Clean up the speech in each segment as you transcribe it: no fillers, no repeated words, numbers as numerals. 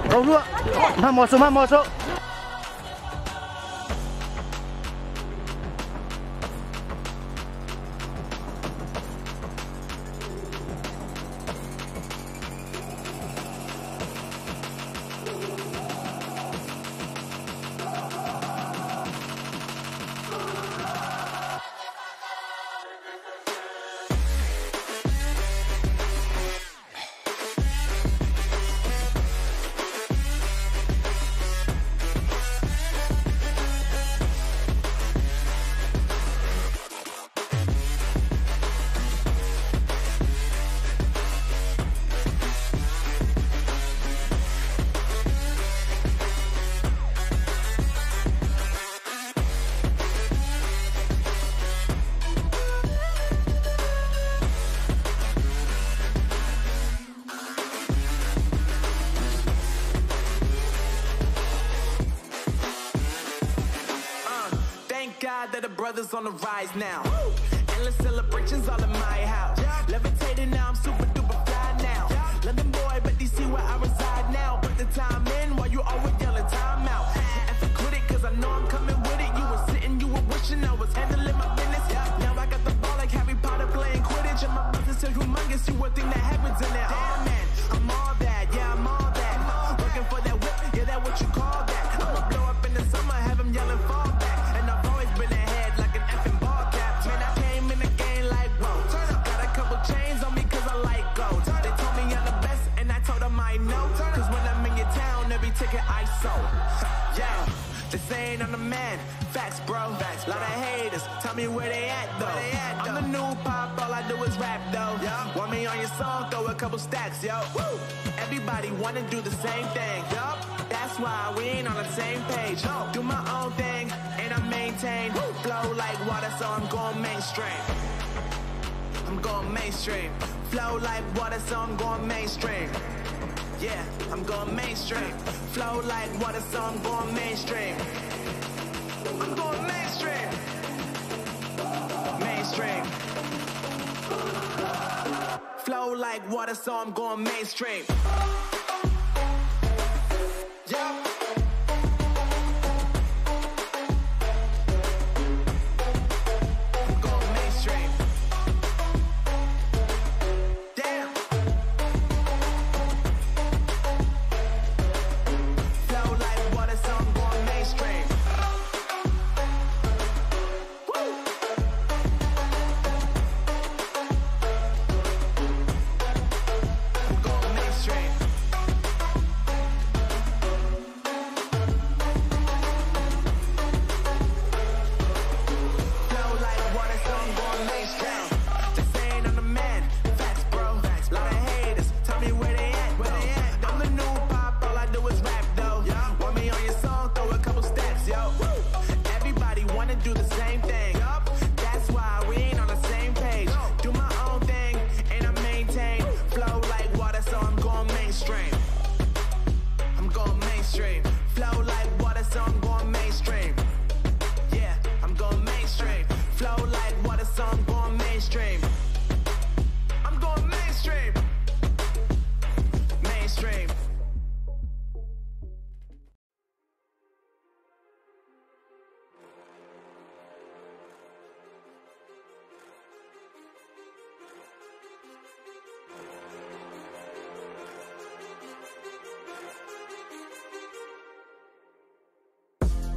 Rau lúa. Masuk, masuk. That the brothers on the rise now. Endless celebrations all in my house. Levitating now, I'm super duper fly now. London boy, but DC where I reside now. Put the time in while you always yelling time out. And for quit it, cause I know I'm coming with it. You were sitting, you were wishing I was handling my business. Now I got the ball like Harry Potter playing Quidditch. And my business is humongous, you would think that happens in there. Oh man, I'm all that, yeah, I'm all that. Working for that whip, yeah, that what you call that. I'ma blow up in the summer, have them yelling fall back. And I've always been ahead like an effing ball cap. Man, I came in the game like, whoa. Got a couple chains on me cause I like gold. They told me I'm the best and I told them I know. Cause when I'm in your town, every ticket I sold. Yeah, they saying I'm the man. Facts, bro. Lot of haters, tell me where they at though. I'm the new pop, all I do is rap though. Want me on your song, throw a couple stacks, yo. Everybody wanna do the same thing. That's why we ain't on the same page. Do my own thing and I maintain. Flow like water, so I'm going mainstream. I'm going mainstream. Flow like water, so I'm going mainstream. Yeah, I'm going mainstream. Flow like water, so I'm going mainstream. I'm going mainstream. Mainstream. Flow like water, so I'm going mainstream. Yeah. I'm going mainstream. Damn. Flow like water, so I'm going mainstream.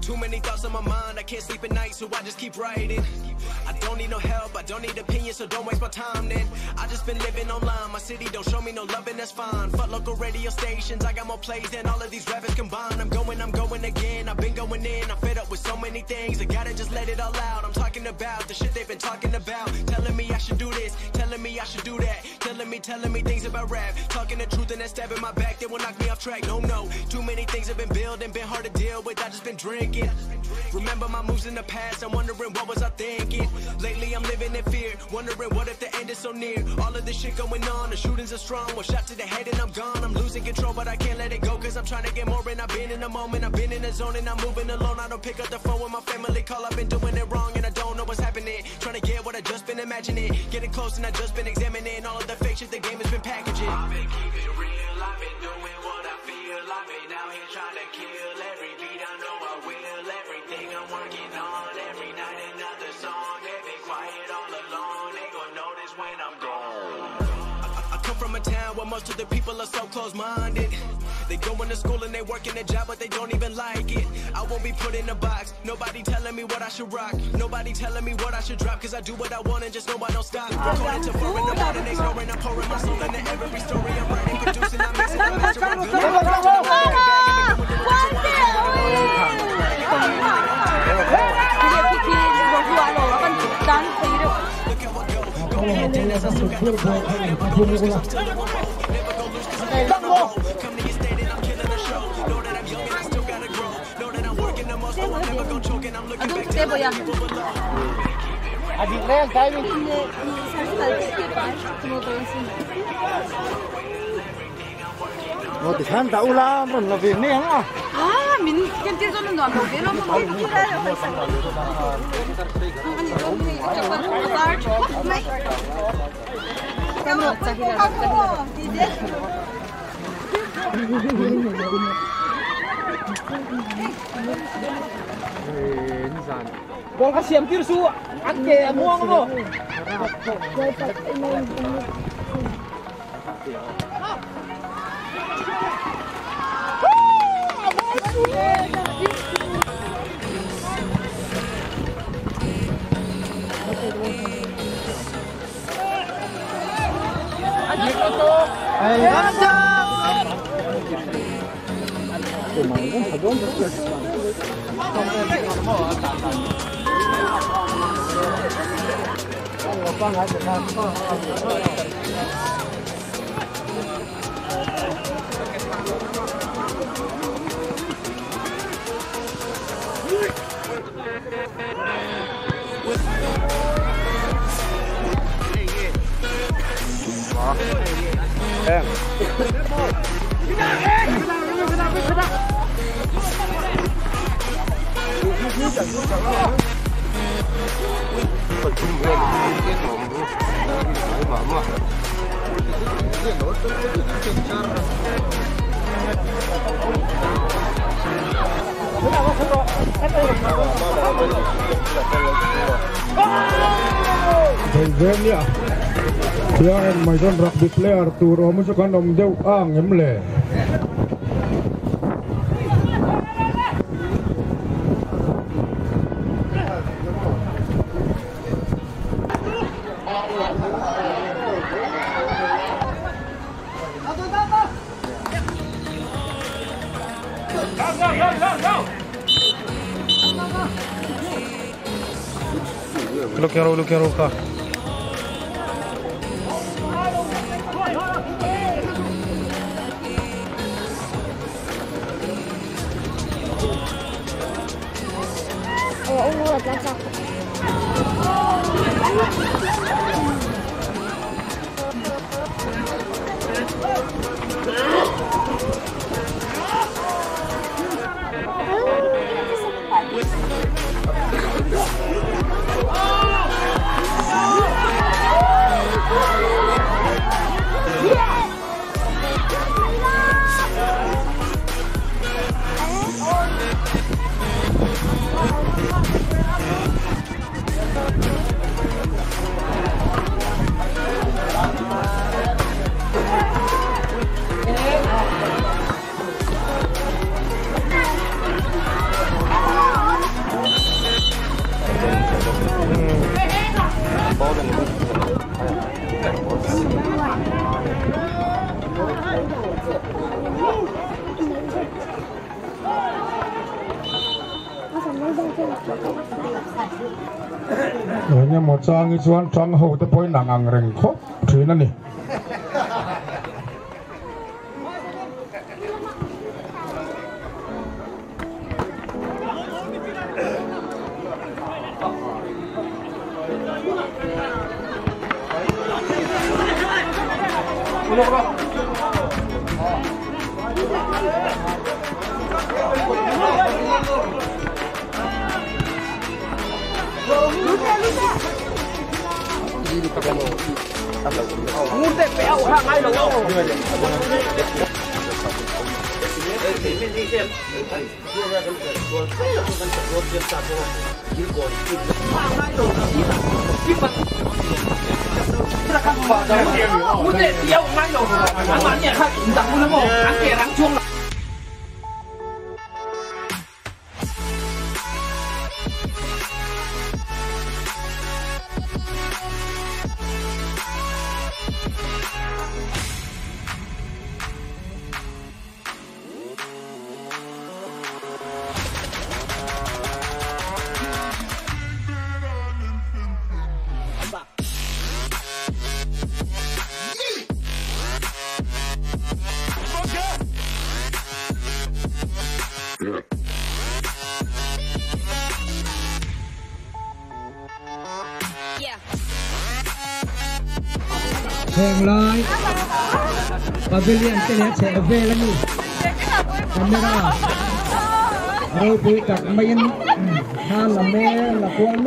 Too many thoughts on my mind, I can't sleep at night, so I just keep writing. I don't need no help, I don't need opinions, so don't waste my time then. I just been living online, my city don't show me no love and that's fine. Fuck local radio stations, I got more plays than all of these rappers combined. I'm going again, I've been going in, I'm fed up with so many things. I gotta just let it all out, I'm talking about the shit they've been talking about. Telling me I should do this, telling me I should do that, telling me telling me things about rap. Talking the truth and that stab in my back, they will knock me off track. No, too many things have been building, been hard to deal with, I just been drinking. Remember my moves in the past, I'm wondering what was I thinking. Lately I'm living in fear, wondering what if the end is so near. All of this shit going on, the shootings are strong. One shot to the head and I'm gone. I'm losing control but I can't let it go, cause I'm trying to get more. And I've been in the moment, I've been in the zone, and I'm moving alone. I don't pick up the phone when my family call, I've been doing it wrong and I don't know what's happening. Trying to get what I just been imagining, getting close and I just been examining all of the fake shit the game has been packaging. I've been keeping real, I've been doing what I feel. I've been out here trying to kill every beat, I know I will. Everything I'm working on, every night another song. They've been quiet all along, they gon' notice when I'm gone. I come from a town where most of the people are so close-minded. They go into school and they work in a job but they don't even like it. I won't be put in a box, nobody telling me what I should rock. Nobody telling me what I should drop, cause I do what I want and just know I don't stop. Recording to 4 in the morning, they snoring, I'm pouring my soul into every story. I'm writing, producing, I'm mixing, I'm mastering, I'm Adik Ren, saya Mau dihan tak ulam, lebih ni ah. Min kan dia tu nak mau dia nak mau kita Bol kasiam tirsu, ake muang lo. Dia yang main rugby player turun masukkan om jauh emle. Look yang roka. laksak. Hanya mau canggih cuan hau tapi nang angreng kok, cina nih. Ngunde peo hang ai lo. Ngunde peo ngai lo. Anh nhẹ khác đặt luôn mo. Anh kể đang chuông. Hẹn lại pavilion cái này sẽ về là gì camera rồi bụi cắt mấy han là mẹ là con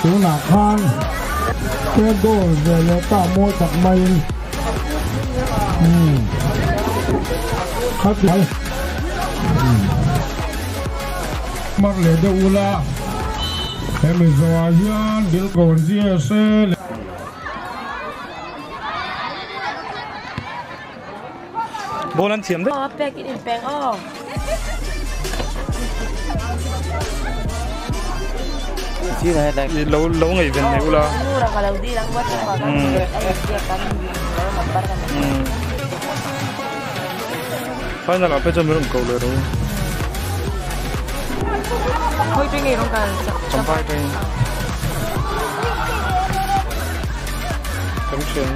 Chú nạc khang Cái đồ về là cả môi chặt mây Khát đấy Mặc lệ đồ là Em mình dọa hiên Điên còn GSA Bố lần chiếm đấy Bè cái đèn bè Chứ này đây lâu ngày về này là phải là phải cho mình cầu lừa đâu thôi chuyên nghiệp không cần trong vai cái chống trường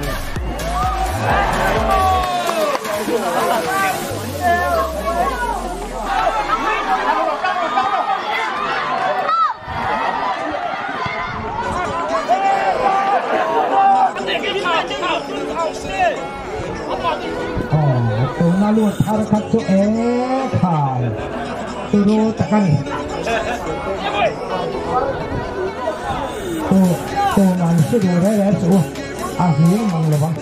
Tôi nói luôn thao khắc chỗ thảo tôi đô takin tôi làm sự đồ đấy là chỗ hiếm mong là bằng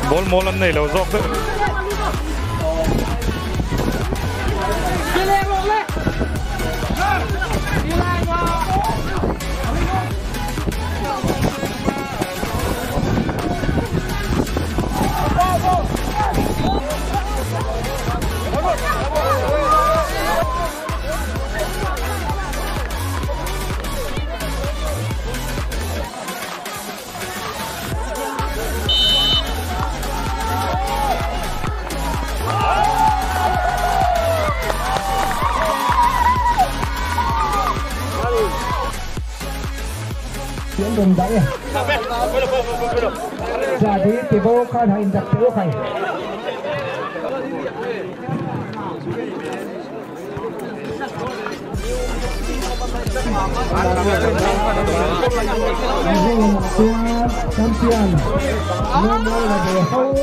bol mol lần này là dọc đấy Chuyện đừng đấy Jadi tiba kan hendak tiba kan Champion Nomor lebih hau